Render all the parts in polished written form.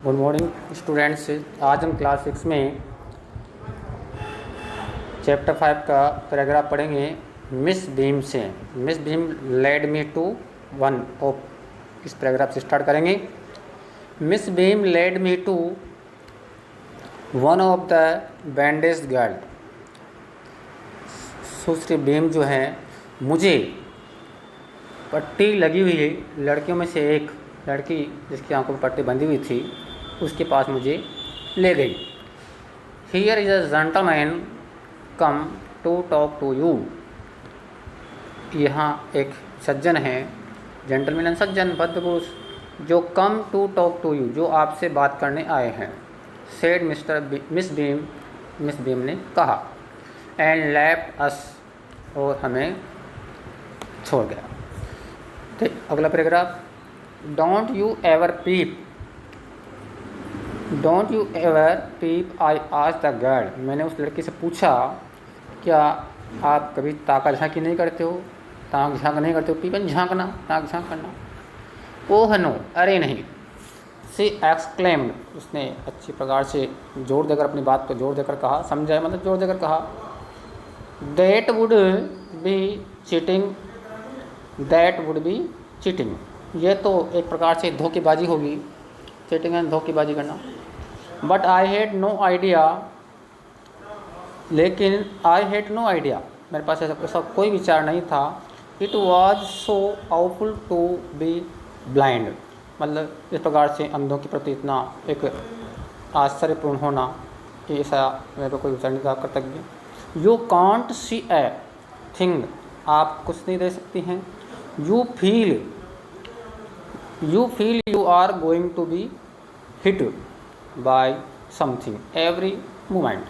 Good morning students. आज हम class 6 में चैप्टर 5 का पैराग्राफ पढ़ेंगे मिस बीम से। Miss Beam led me to one of, इस पैराग्राफ से स्टार्ट करेंगे। Miss Beam led me to one of the bandage girl. सुश्री बीम जो है मुझे पट्टी लगी हुई लड़कियों में से एक लड़की जिसकी आंखों में पट्टी बंधी हुई थी उसके पास मुझे ले गई। Here is a gentleman come to talk to you. यहाँ एक सज्जन है, जेंटलमैन सज्जन भद्रपुरुष, जो come to talk to you, जो आपसे बात करने आए हैं। सेड मिस बीम ने कहा। एंड लेफ्ट अस, और हमें छोड़ गया। ठीक, अगला पैराग्राफ। Don't you ever peep, don't you ever peep I asked the girl. मैंने उस लड़की से पूछा, क्या आप कभी ताका झांकी नहीं करते हो? ताक झांक नहीं करते हो? पीपन झांकना, ताक झांक करना। ओह नो, अरे नहीं। सी एक्सक्लेम्ड, उसने अच्छी प्रकार से जोर देकर अपनी बात को जोर देकर कहा, समझाए मतलब जोर देकर कहा। That would be cheating, that would be cheating. ये तो एक प्रकार से धोखेबाजी होगी। चीटिंग है धोखेबाजी करना। But I had no idea, लेकिन आई हैड नो आइडिया, मेरे पास ऐसा कोई विचार नहीं था। It was so awful to be blind, मतलब इस प्रकार से अंधों के प्रति इतना एक आश्चर्यपूर्ण होना कि ऐसा मेरे को कोई विचार नहीं था कर्तव्य। You can't see a thing, आप कुछ नहीं दे सकती हैं। You feel you are going to be hit by something every moment.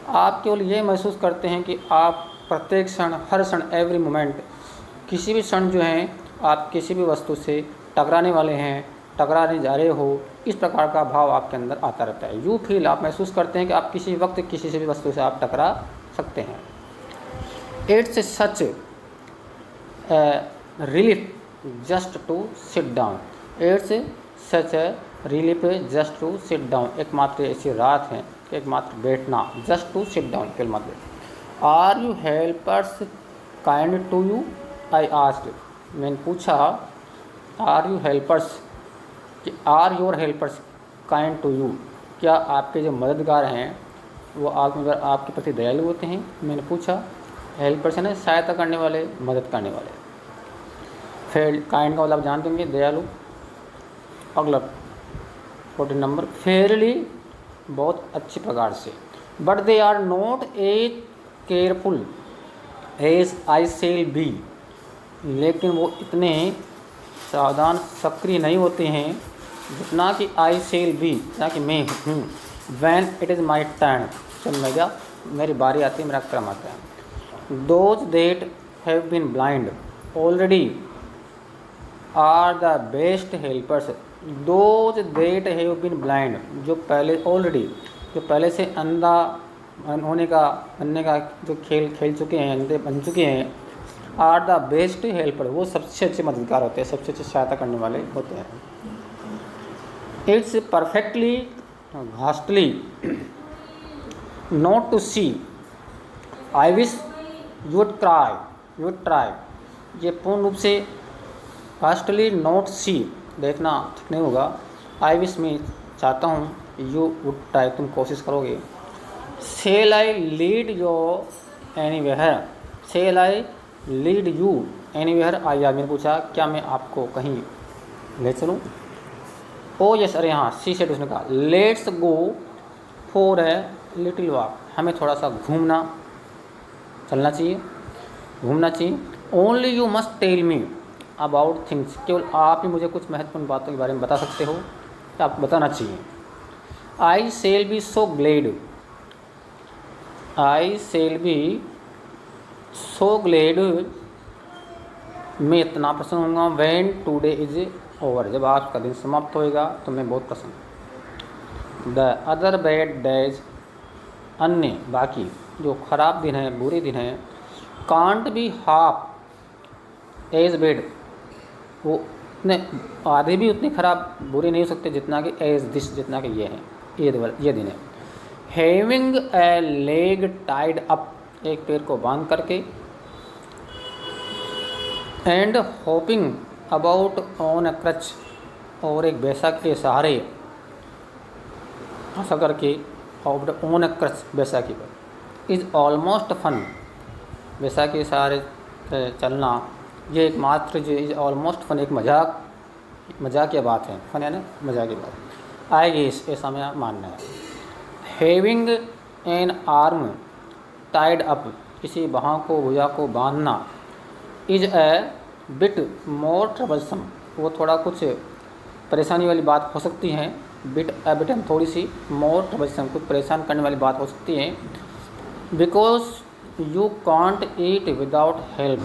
आप केवल ये महसूस करते हैं कि आप प्रत्येक क्षण, हर क्षण, एवरी मोमेंट, किसी भी क्षण जो है आप किसी भी वस्तु से टकराने वाले हैं, टकराने जा रहे हो, इस प्रकार का भाव आपके अंदर आता रहता है। यू फील, आप महसूस करते हैं कि आप किसी वक्त किसी से भी वस्तु से आप टकरा सकते हैं। It's such relief just to sit down, it's such a relief just to sit down, एकमात्र ऐसी रात है कि एकमात्र बैठना, जस्ट टू सिट डाउन केवल मतलब। Are you helpers kind to you I asked, मैंने पूछा आर यू हेल्पर्स, कि are your helpers kind to you, क्या आपके जो मददगार हैं वो आपके प्रति दयालु होते हैं? मैंने पूछा। हेल्पर्स है ना, सहायता करने वाले, मदद करने वाले। फिर काइंड का मतलब जान देंगे, दयालु। अगला 14 नंबर। फेयरली, बहुत अच्छी प्रकार से। But they are not a careful as I shall be, लेकिन वो इतने सावधान सक्रिय नहीं होते हैं जितना कि आई सेल बी, जितना कि मैं हूँ। When it is my turn, जब मेरी बारी आती है, मेरा क्रम आता है। Those that have been blind already are the best helpers, those that have been blind, जो पहले ऑलरेडी, जो पहले से अंधा बनने का जो खेल चुके हैं, अंधे बन चुके हैं, आर द बेस्ट हेल्पर, वो सबसे अच्छे मददगार होते हैं, सबसे अच्छे सहायता करने वाले होते हैं। It's perfectly ghastly not to see, I wish you try, ये पूर्ण रूप से घास्टली नॉट सी, देखना ठीक नहीं होगा। आई विश, मैं चाहता हूँ, यू वुड ट्राई, तुम कोशिश करोगे। Shall I lead you anywhere, shall I lead you anywhere I are, मैंने पूछा क्या मैं आपको कहीं ले चलूँ? ओ यस, अरे हाँ, सी सेड, उसने कहा। Let's go for a little walk, हमें थोड़ा सा चलना चाहिए, घूमना चाहिए। Only you must tell me about things, केवल आप ही मुझे कुछ महत्वपूर्ण बातों के बारे में बता सकते हो, तो आपको बताना चाहिए। आई सेल बी सो ग्लेड, आई सेल बी सो ग्लेड, मैं इतना प्रसन्न होऊंगा। व्हेन टुडे इज ओवर, जब आज का दिन समाप्त होएगा तो मैं बहुत प्रसन्न। द अदर बैड डेज, अन्य बाकी जो खराब दिन है, बुरे दिन हैं, can't be half as bad, वो उतने आधे भी उतने ख़राब बुरे नहीं हो सकते जितना कि एज दिस, जितना कि ये है, ये दिन है। Having a leg tied up, एक पैर को बांध करके, and hopping about on a crutch, और एक बैसाख के सहारे ऐसा करके, ऑन अ क्रच बैसाखी पर, इज़ ऑलमोस्ट फन, बैसाखी के सहारे चलना ये एकमात्र जो इज़ ऑलमोस्ट फन, एक मजाकिया बात है। फन है ना, मजाकिया बात। आई गेस, ऐसा मेरा मानना है। Having an arm tied up, किसी बाहों को, भुजा को बांधना, is a bit more troublesome, वो थोड़ा कुछ परेशानी वाली बात हो सकती है। बिट थोड़ी सी, मोर ट्रबलसम कुछ परेशान करने वाली बात हो सकती है। Because you can't eat without help,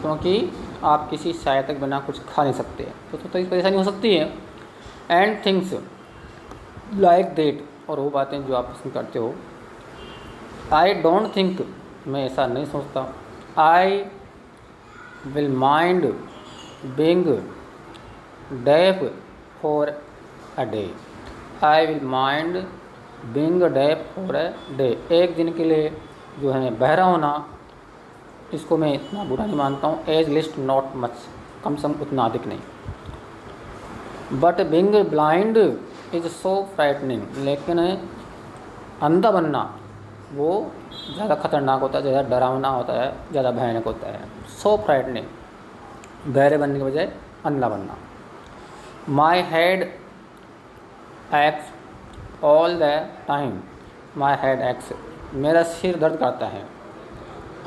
क्योंकि आप किसी सहायता के बिना कुछ खा नहीं सकते, तो थोड़ी परेशानी हो सकती है। एंड थिंग्स लाइक दैट, और वो बातें जो आप पसंद करते हो। आई डोंट थिंक, मैं ऐसा नहीं सोचता। I will mind being deaf for a day, I will mind being deaf for a day, एक दिन के लिए जो है बहरा होना, इसको मैं इतना बुरा नहीं मानता हूँ। एज लिस्ट नॉट मच, कम से कम उतना अधिक नहीं। But being blind is so frightening, लेकिन अंधा बनना वो ज़्यादा खतरनाक होता है, ज़्यादा डरावना होता है, ज़्यादा भयानक होता है। सो फ्राइटनिंग, बहरे बनने के बजाय अंधा बनना। My head x all the time, my head x, मेरा सिर दर्द करता है।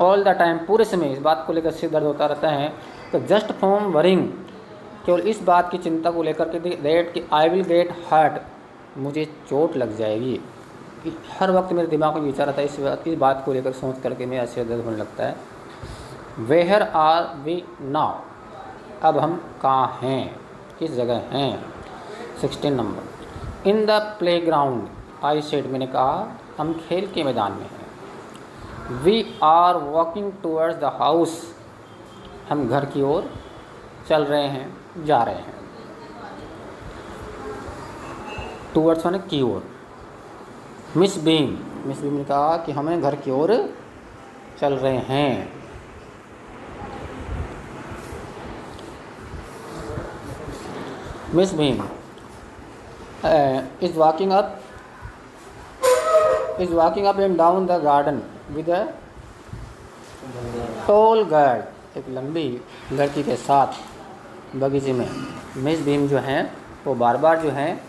ऑल द टाइम, पूरे समय इस बात को लेकर सिर दर्द होता रहता है। तो जस्ट फ्रॉम वरिंग, केवल इस बात की चिंता को लेकर के, दैट कि आई विल गेट हर्ट, मुझे चोट लग जाएगी। हर वक्त मेरे दिमाग में विचार आता है, इस बात को लेकर सोच करके मेरा सिर दर्द होने लगता है। वेयर आर वी नाउ, अब हम कहाँ हैं, किस जगह हैं। 16 number, in the playground, I said, मैंने कहा हम खेल के मैदान में हैं। We are walking towards the house, हम घर की ओर चल रहे हैं, जा रहे हैं। टूवर्ड्स माने की ओर। मिस बीम ने कहा कि हमें घर की ओर चल रहे हैं। Miss beam is walking up and down the garden with a tall girl, एक लंबी लड़की के साथ बगीचे में। मिस बीम जो हैं वो बार बार जो हैं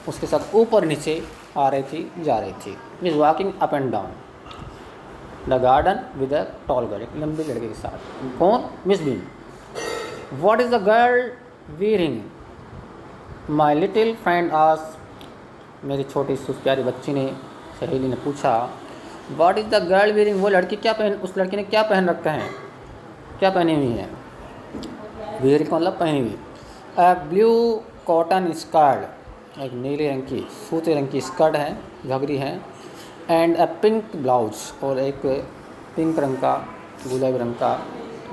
उसके साथ ऊपर नीचे आ रही थी, जा रही थी। Is walking up and down the garden with a tall girl, एक लंबी लड़के के साथ। कौन? Miss beam. What is the girl wearing, my little friend asked, मेरी छोटी सी प्यारी बच्ची ने, सहेली ने पूछा। What is the girl wearing, वो लड़की क्या पहन, उस लड़की ने क्या पहन रखा है, क्या पहनी हुई है। वीयरिंग मतलब पहनी हुई। अ ब्लू कॉटन स्कर्ट, एक नीले रंग की सूते रंग की स्कर्ट है, घघरी है। एंड अ पिंक ब्लाउज, और एक पिंक रंग का, गुलाबी रंग का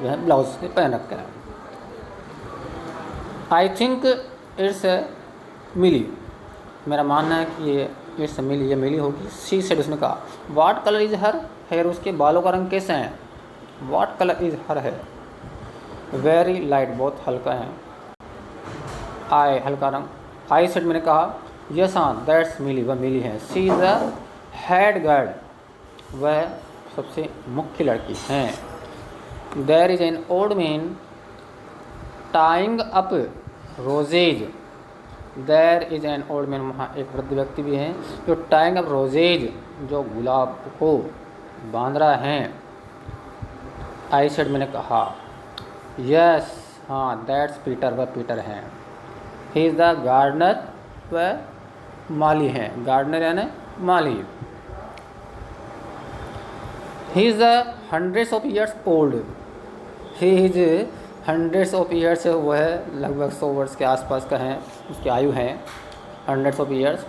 जो है ब्लाउज पहन रखा है। आई थिंक इट्स मिली, मेरा मानना है कि ये इट्स मिली, ये मिली होगी। शी सेड, उसने कहा। What colour is her hair, उसके बालों का रंग कैसा है। What colour is her hair, very light, बहुत हल्का है। आई, हल्का रंग। आई सेड, मैंने कहा। यस हाँ, दैट्स मिली, वह मिली है। She is the head girl, वह सबसे मुख्य लड़की हैं। There is an old man tying up roses, there is an old man, वहाँ एक वृद्ध व्यक्ति भी हैं जो टाइंग अप रोजेज, जो गुलाब को बांध रहा है। आई सेड, मैंने कहा। यस हाँ, दैट्स पीटर, वह पीटर हैं। ही इज़ द गार्डनर, वह माली हैं। गार्डनर यानी माली। He is hundreds of years old, he is hundreds of years, वह लगभग 100 वर्ष के आसपास का है, उसकी आयु है, hundreds of years.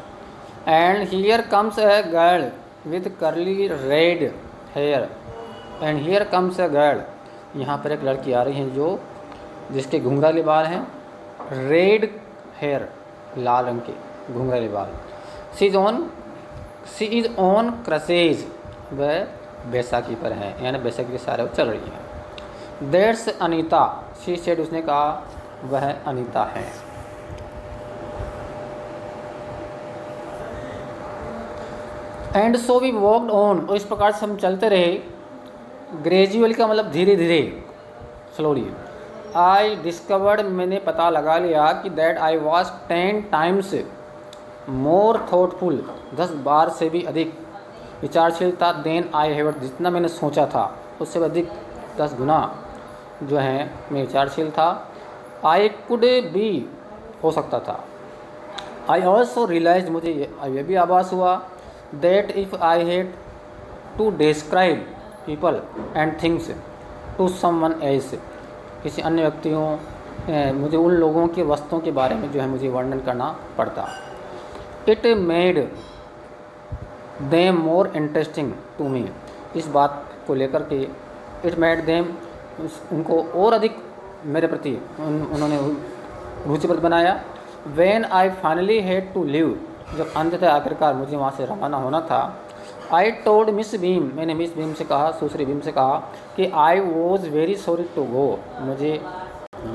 And here comes a girl with curly red hair, and here comes a girl, यहाँ पर एक लड़की आ रही है जो जिसके घुंघराले बाल हैं रेड हेयर, लाल रंग के घुंघराले बाल। शी इज़ ऑन क्रसेज, वह बैसाखी पर है, यानी बैसाखी के सारे चल रही है। दैट्स अनीता, शी सेड, उसने कहा वह अनीता है। And so we walked on, और इस प्रकार से हम चलते रहे। ग्रेजुअल का मतलब धीरे धीरे, स्लोली। आई डिस्कवर्ड, मैंने पता लगा लिया कि that I was 10 times more thoughtful, 10 बार से भी अधिक विचारशील था। देन आई हैव, जितना मैंने सोचा था उससे अधिक 10 गुना जो है मैं विचारशील था। आई कुड बी, हो सकता था। आई ऑल्सो रियलाइज, मुझे यह भी आभास हुआ, that if I had to describe people and things to someone else, किसी अन्य व्यक्तियों मुझे उन लोगों के वस्तुओं के बारे में जो है मुझे वर्णन करना पड़ता। It made them more interesting to me, इस बात को लेकर के इट मेड देम, उनको और अधिक मेरे प्रति उन्होंने रुचिप्रद बनाया। When I finally had to leave, जब अंततः आखिरकार मुझे वहाँ से रवाना होना था। आई टोल्ड मिस बीम, मैंने मिस बीम से कहा, सुश्री बीम से कहा कि I was very sorry to go, मुझे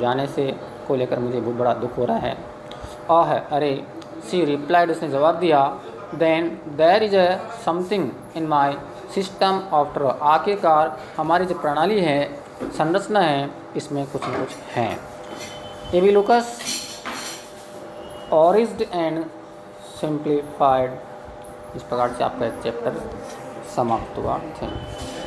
जाने से को लेकर मुझे बहुत बड़ा दुख हो रहा है। अरे, सी रिप्लाइड, उसने जवाब दिया, then there is a something in my system after, आखिरकार हमारी जो प्रणाली है, संरचना है, इसमें कुछ न कुछ है। एबिलुकस ऑरिज्ड एंड सिंप्लीफाइड, इस प्रकार से आपका चैप्टर समाप्त हुआ। Thank you.